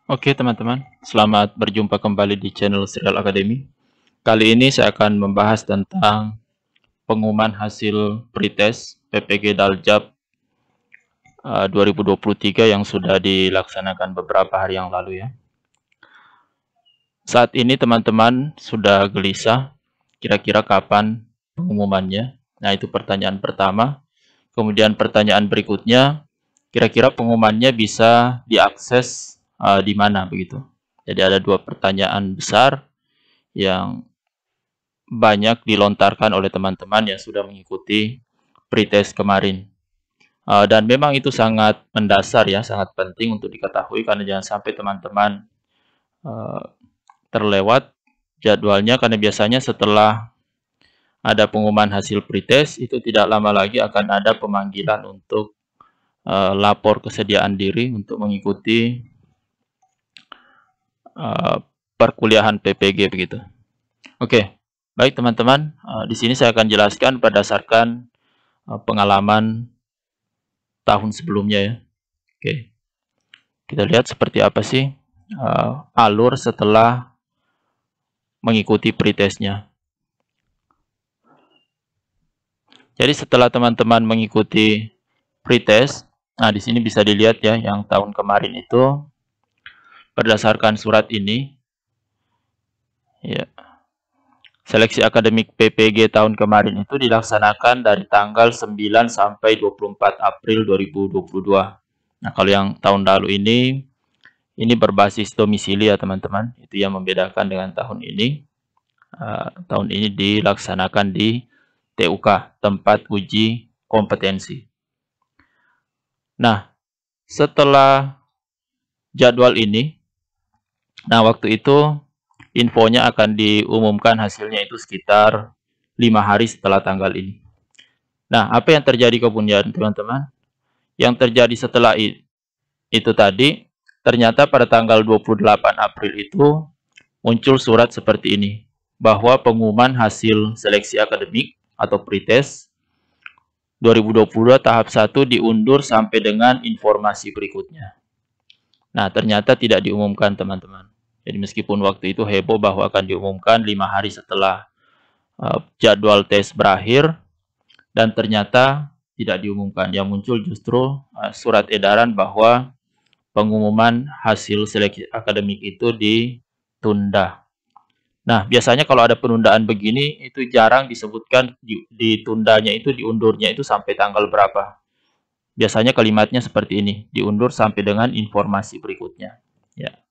Oke teman-teman, selamat berjumpa kembali di channel Serial Academy. Kali ini saya akan membahas tentang pengumuman hasil pretest PPG Daljab 2023 yang sudah dilaksanakan beberapa hari yang lalu ya. Saat ini teman-teman sudah gelisah, kira-kira kapan pengumumannya? Nah itu pertanyaan pertama. Kemudian pertanyaan berikutnya, kira-kira pengumumannya bisa diakses di mana begitu? Jadi ada dua pertanyaan besar yang banyak dilontarkan oleh teman-teman yang sudah mengikuti pretest kemarin. Dan memang itu sangat mendasar ya, sangat penting untuk diketahui karena jangan sampai teman-teman terlewat jadwalnya, karena biasanya setelah ada pengumuman hasil pretest itu tidak lama lagi akan ada pemanggilan untuk lapor kesediaan diri untuk mengikuti perkuliahan PPG begitu. Oke, baik teman-teman, di sini saya akan jelaskan berdasarkan pengalaman tahun sebelumnya ya. Oke, kita lihat seperti apa sih alur setelah mengikuti pretestnya. Jadi setelah teman-teman mengikuti pretest, nah di sini bisa dilihat ya, yang tahun kemarin itu berdasarkan surat ini, ya. Seleksi akademik PPG tahun kemarin itu dilaksanakan dari tanggal 9 sampai 24 April 2022. Nah, kalau yang tahun lalu ini berbasis domisili ya teman-teman. Itu yang membedakan dengan tahun ini. Tahun ini dilaksanakan di TUK, tempat uji kompetensi. Nah, setelah jadwal ini, nah waktu itu infonya akan diumumkan hasilnya itu sekitar 5 hari setelah tanggal ini. Nah, apa yang terjadi kemudian teman-teman? Yang terjadi setelah itu tadi, ternyata pada tanggal 28 April itu muncul surat seperti ini, bahwa pengumuman hasil seleksi akademik atau pretest 2022 tahap 1 diundur sampai dengan informasi berikutnya. Nah, ternyata tidak diumumkan teman-teman. Jadi meskipun waktu itu heboh bahwa akan diumumkan 5 hari setelah jadwal tes berakhir, dan ternyata tidak diumumkan. Yang muncul justru surat edaran bahwa pengumuman hasil seleksi akademik itu ditunda. Nah, biasanya kalau ada penundaan begini, itu jarang disebutkan ditundanya itu, diundurnya itu sampai tanggal berapa. Biasanya kalimatnya seperti ini, diundur sampai dengan informasi berikutnya. Ya.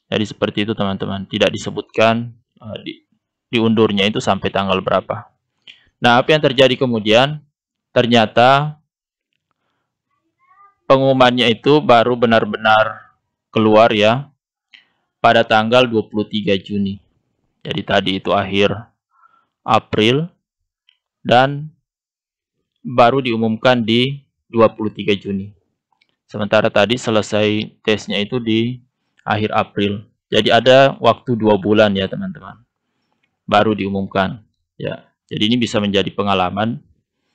Jadi seperti itu teman-teman, tidak disebutkan diundurnya itu sampai tanggal berapa. Nah, apa yang terjadi kemudian? Ternyata pengumumannya itu baru benar-benar keluar ya pada tanggal 23 Juni. Jadi tadi itu akhir April dan baru diumumkan di 23 Juni. Sementara tadi selesai tesnya itu di akhir April. Jadi ada waktu 2 bulan ya teman-teman. Baru diumumkan. Ya. Jadi ini bisa menjadi pengalaman,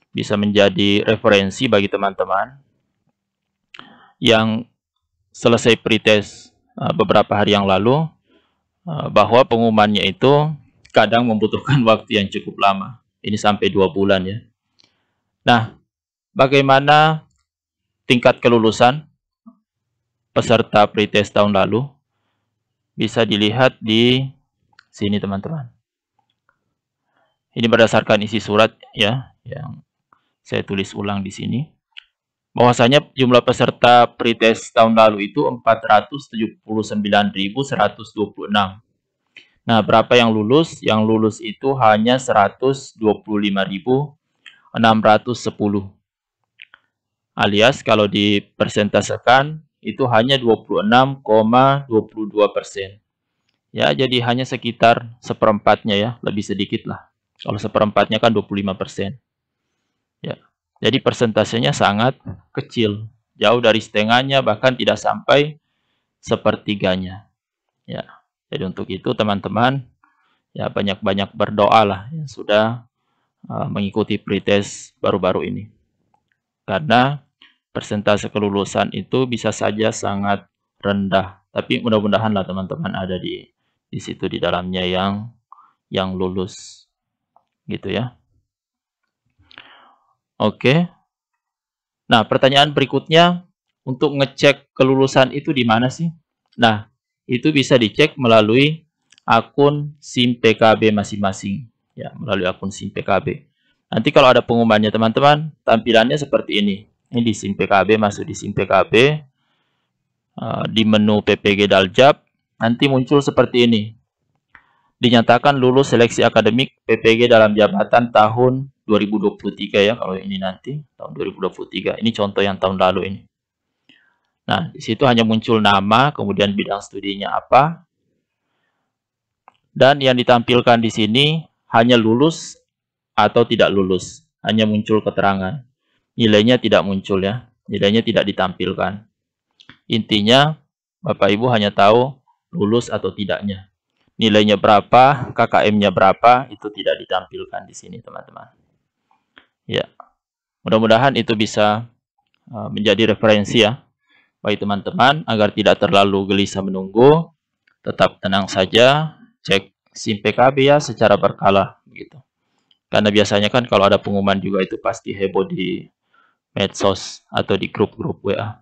bisa menjadi referensi bagi teman-teman yang selesai pretest beberapa hari yang lalu, bahwa pengumumannya itu kadang membutuhkan waktu yang cukup lama. Ini sampai 2 bulan ya. Nah, bagaimana tingkat kelulusan peserta pretest tahun lalu? Bisa dilihat di sini teman-teman. Ini berdasarkan isi surat ya, yang saya tulis ulang di sini. Bahwasanya jumlah peserta pretest tahun lalu itu 479.126. Nah, berapa yang lulus? Yang lulus itu hanya 125.610. Alias kalau dipersentasekan itu hanya 26,22%. Ya, jadi hanya sekitar seperempatnya ya, lebih sedikit lah. Kalau seperempatnya kan 25%. Ya. Jadi persentasenya sangat kecil, jauh dari setengahnya, bahkan tidak sampai sepertiganya. Ya. Jadi untuk itu teman-teman ya banyak-banyak berdoa lah yang sudah mengikuti pretest baru-baru ini. Karena persentase kelulusan itu bisa saja sangat rendah. Tapi mudah-mudahan lah teman-teman ada di situ di dalamnya yang lulus. Gitu ya. Oke. Nah, pertanyaan berikutnya, untuk ngecek kelulusan itu di mana sih? Nah, itu bisa dicek melalui akun SIM PKB masing-masing. Ya, melalui akun SIM PKB. Nanti kalau ada pengumumannya teman-teman, tampilannya seperti ini. Ini di SIM PKB, masuk di SIM PKB. Di menu PPG Daljab, nanti muncul seperti ini. Dinyatakan lulus seleksi akademik PPG dalam jabatan tahun 2023 ya, kalau ini nanti tahun 2023. Ini contoh yang tahun lalu ini. Nah, di situ hanya muncul nama, kemudian bidang studinya apa. Dan yang ditampilkan di sini hanya lulus atau tidak lulus. Hanya muncul keterangan. Nilainya tidak muncul ya. Nilainya tidak ditampilkan. Intinya, Bapak Ibu hanya tahu lulus atau tidaknya. Nilainya berapa, KKM-nya berapa, itu tidak ditampilkan di sini, teman-teman. Ya, mudah-mudahan itu bisa menjadi referensi ya, bagi teman-teman, agar tidak terlalu gelisah menunggu. Tetap tenang saja, cek SIM PKB ya secara berkala, begitu. Karena biasanya kan kalau ada pengumuman juga itu pasti heboh di medsos atau di grup-grup WA.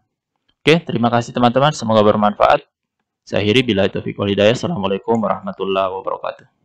Oke, terima kasih teman-teman, semoga bermanfaat. Saya akhiri, billahi taufiq wal hidayah. Assalamualaikum warahmatullahi wabarakatuh.